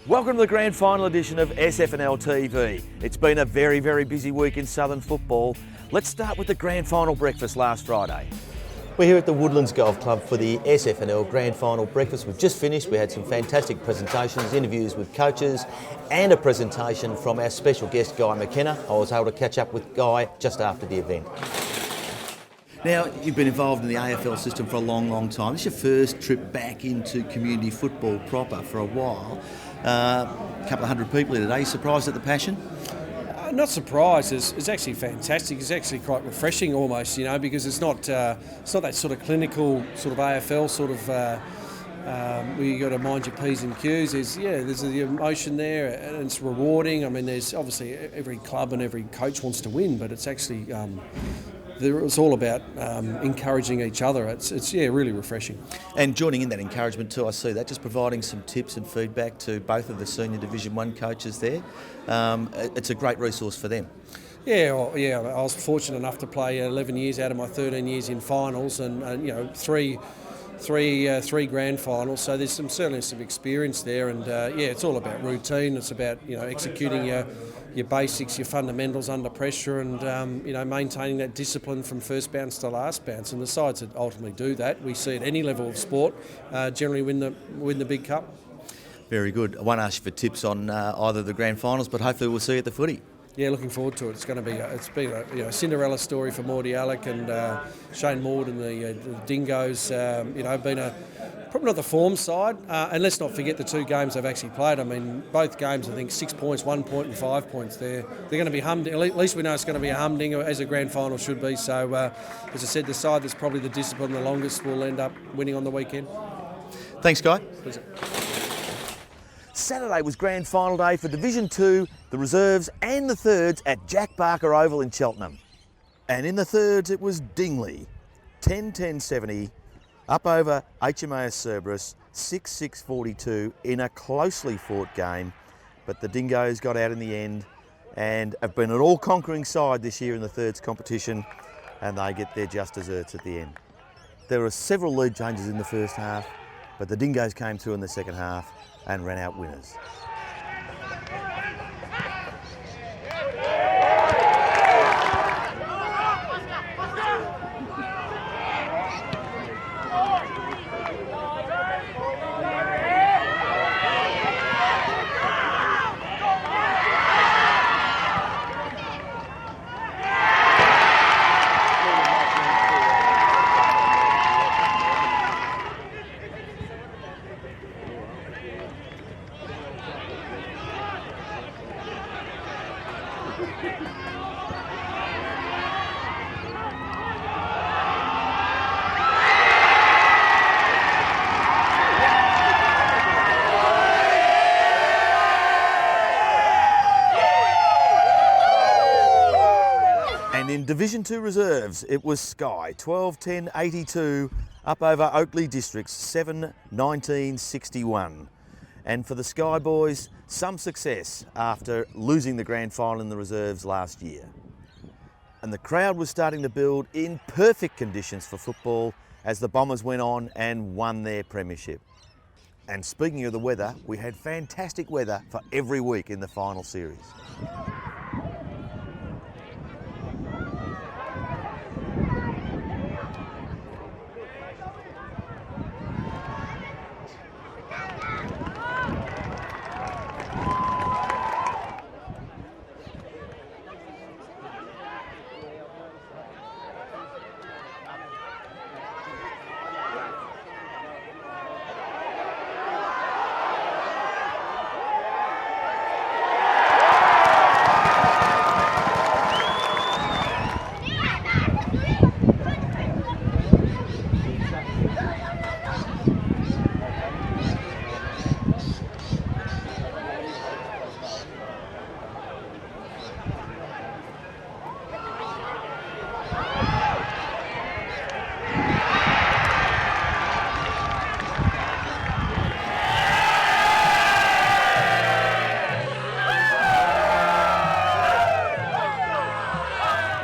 Welcome to the grand final edition of SFNL TV. It's been a very, very busy week in Southern football. Let's start with the grand final breakfast last Friday. We're here at the Woodlands Golf Club for the SFNL Grand Final Breakfast. We've just finished. We had some fantastic presentations, interviews with coaches, and a presentation from our special guest, Guy McKenna. I was able to catch up with Guy just after the event. Now, you've been involved in the AFL system for a long, long time. This is your first trip back into community football proper for a while. A couple of hundred people here today. Are you surprised at the passion? Not surprised. It's actually fantastic. It's actually quite refreshing almost, you know, because it's not that sort of clinical sort of AFL sort of where you got to mind your P's and Q's. There's the emotion there and it's rewarding. I mean, there's obviously every club and every coach wants to win, but it's actually it's all about encouraging each other. It's really refreshing. And joining in that encouragement too, I see that, just providing some tips and feedback to both of the senior Division 1 coaches there. It's a great resource for them. I was fortunate enough to play 11 years out of my 13 years in finals and you know, three grand finals, so there's certainly some experience there, and it's all about routine. It's about, you know, executing your basics, your fundamentals under pressure, and maintaining that discipline from first bounce to last bounce. And the sides that ultimately do that, we see at any level of sport, generally win the big cup. Very good. I won't ask you for tips on either the grand finals, but hopefully we'll see you at the footy. Yeah, looking forward to it. It's going to be it's been a Cinderella story for Morty Alec and Shane Maud and the Dingoes. Been probably not the form side, and let's not forget the two games they've actually played. I mean, both games, I think 6 points, 1 point and 5 points. They're going to be humdinger. At least we know it's going to be a humdinger, as a grand final should be. So, as I said, the side that's probably the discipline the longest will end up winning on the weekend. Thanks, Guy. Pleasure. Saturday was grand final day for Division 2, the reserves and the thirds at Jack Barker Oval in Cheltenham. And in the thirds it was Dingley, 10-10-70, up over HMAS Cerberus, 6-6-42 in a closely fought game. But the Dingoes got out in the end and have been an all-conquering side this year in the thirds competition, and they get their just desserts at the end. There were several lead changes in the first half, but the Dingoes came through in the second half and ran out winners. And in Division 2 reserves, it was Sky, 12-10-82, up over Oakley Districts, 7-19-61. And for the Sky boys, some success after losing the grand final in the reserves last year. And the crowd was starting to build in perfect conditions for football as the Bombers went on and won their premiership. And speaking of the weather, we had fantastic weather for every week in the final series.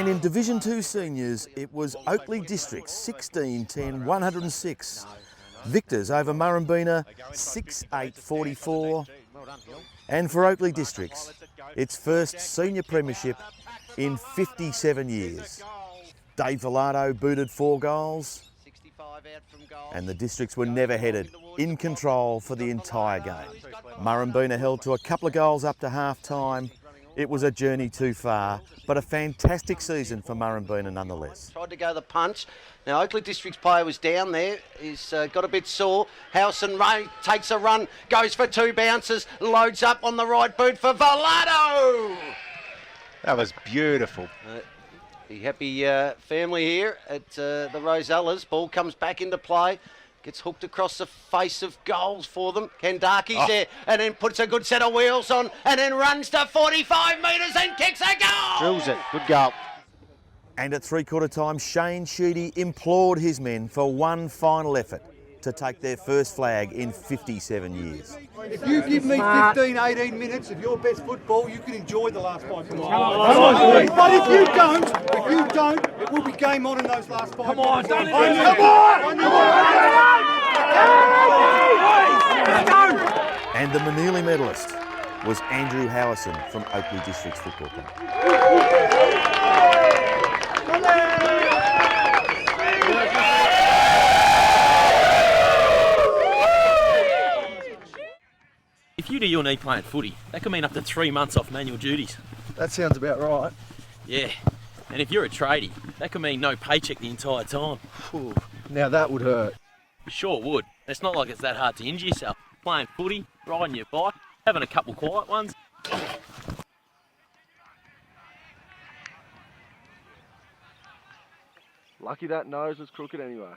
And in Division 2 seniors, it was Oakley Districts 16-10-106. Victors over Murrumbina 6-8-44. And for Oakley Districts, its first senior premiership in 57 years. Dave Velardo booted 4 goals, and the Districts were never headed, in control for the entire game. Murrumbeena held to a couple of goals up to half-time. It was a journey too far, but a fantastic season for Murrumbeena nonetheless. Tried to go the punch. Now, Oakley District's player was down there. He's got a bit sore. Howson Ray takes a run, goes for 2 bounces, loads up on the right boot for Velardo. That was beautiful. Happy family here at the Rosellas. Ball comes back into play. Gets hooked across the face of goals for them. Kendaki's there and then puts a good set of wheels on and then runs to 45 metres and kicks a goal. Drills it. Good goal. And at three-quarter time, Shane Sheedy implored his men for one final effort to take their first flag in 57 years. If you give me 15, 18 minutes of your best football, you can enjoy the last 5 minutes. But if you don't, it will be game on in those last 5 minutes. Come on, And the Manili medalist was Andrew Howison from Oakley Districts Football Club. If you do your knee playing footy, that could mean up to 3 months off manual duties. That sounds about right. Yeah, and if you're a tradie, that could mean no paycheck the entire time. Ooh, now that would hurt. Sure would. It's not like it's that hard to injure yourself. Playing footy, riding your bike, having a couple quiet ones. Lucky that nose was crooked anyway.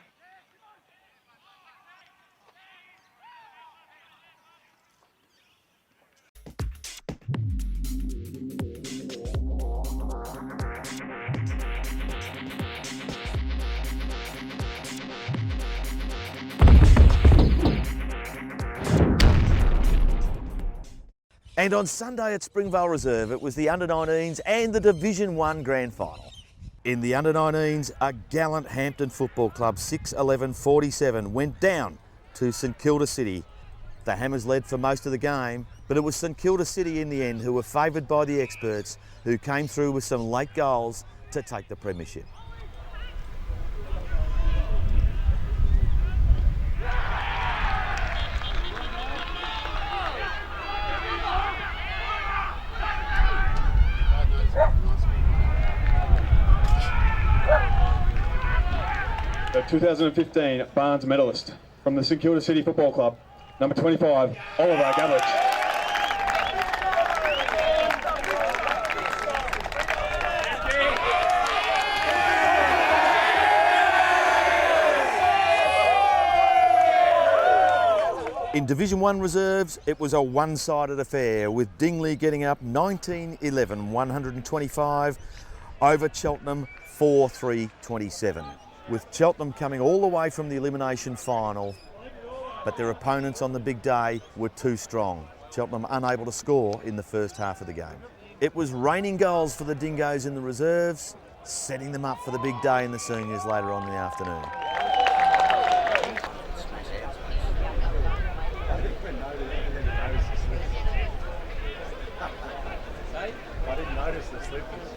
And on Sunday at Springvale Reserve, it was the under-19s and the Division 1 Grand Final. In the under-19s, a gallant Hampton Football Club 6-11-47 went down to St Kilda City. The Hammers led for most of the game, but it was St Kilda City in the end who were favoured by the experts, who came through with some late goals to take the premiership. The 2015 Barnes medalist from the St Kilda City Football Club, number 25, Oliver Gabbage. In Division 1 reserves, it was a one-sided affair, with Dingley getting up 19-11-125 over Cheltenham 4-3-27. With Cheltenham coming all the way from the elimination final, but their opponents on the big day were too strong. Cheltenham unable to score in the first half of the game. It was raining goals for the Dingoes in the reserves, setting them up for the big day in the seniors later on in the afternoon. I didn't notice the slippers.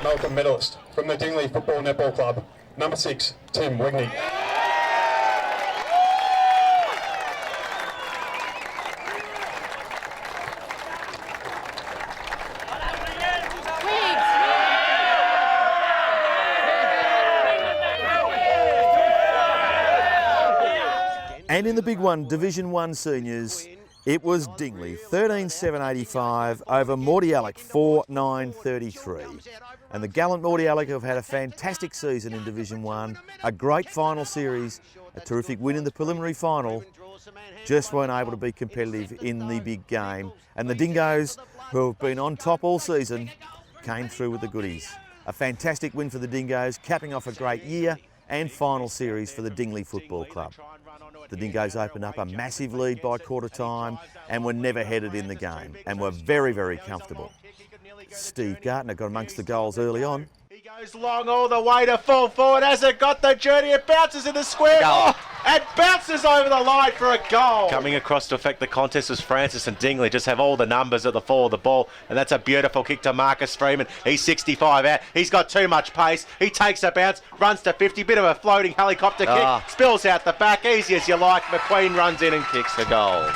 Malcolm medalist from the Dingley Football Netball Club, number 6, Tim Wigney. And in the big one, Division 1 seniors, it was Dingley 13-7-85 over Mordialloc 4-9-33. And the gallant Mordialloc have had a fantastic season in Division 1, a great final series, a terrific win in the preliminary final, just weren't able to be competitive in the big game. And the Dingoes, who have been on top all season, came through with the goodies. A fantastic win for the Dingoes, capping off a great year and final series for the Dingley Football Club. The Dingoes opened up a massive lead by quarter time and were never headed in the game and were very, very comfortable. Steve Gartner got amongst the goals early on. He goes long all the way to full forward. Has it got the journey? It bounces in the square. Oh, and bounces over the line for a goal. Coming across to affect the contest was Francis and Dingley. Just have all the numbers at the fall of the ball. And that's a beautiful kick to Marcus Freeman. He's 65 out. He's got too much pace. He takes a bounce, runs to 50. Bit of a floating helicopter kick. Spills out the back. Easy as you like. McQueen runs in and kicks the goal.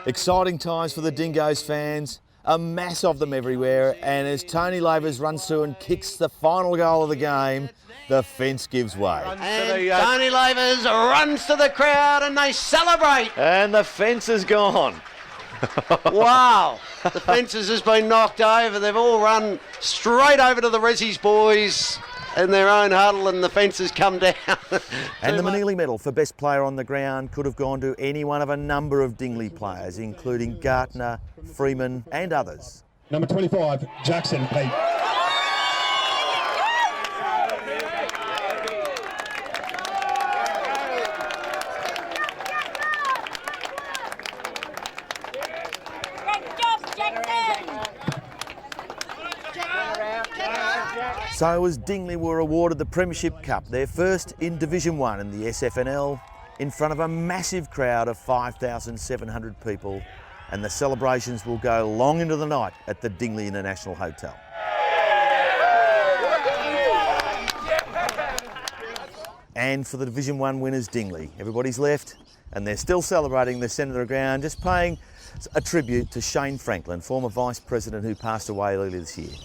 Exciting times for the Dingoes fans. A mass of them everywhere, and as Tony Lavers runs through and kicks the final goal of the game, the fence gives way. And Tony Lavers runs to the crowd and they celebrate. And the fence is gone. Wow, the fences has been knocked over. They've all run straight over to the Rezzies boys in their own huddle, and the fences come down. And the Manili medal for best player on the ground could have gone to any one of a number of Dingley players, including Gartner, Freeman and others. Number 25, Jackson Pete. So as Dingley were awarded the Premiership Cup, their first in Division 1 in the SFNL, in front of a massive crowd of 5,700 people, and the celebrations will go long into the night at the Dingley International Hotel. And for the Division 1 winners, Dingley. Everybody's left and they're still celebrating the centre of the ground, just paying a tribute to Shane Franklin, former Vice President who passed away earlier this year.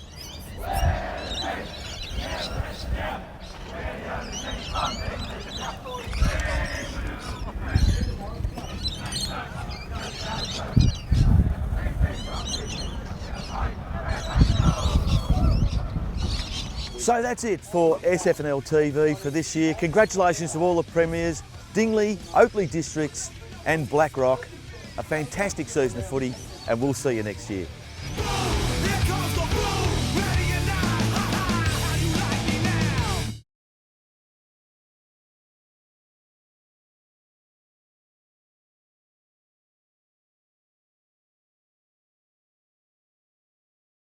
So that's it for SFNL TV for this year. Congratulations to all the premiers, Dingley, Oakley Districts and Blackrock. A fantastic season of footy, and we'll see you next year.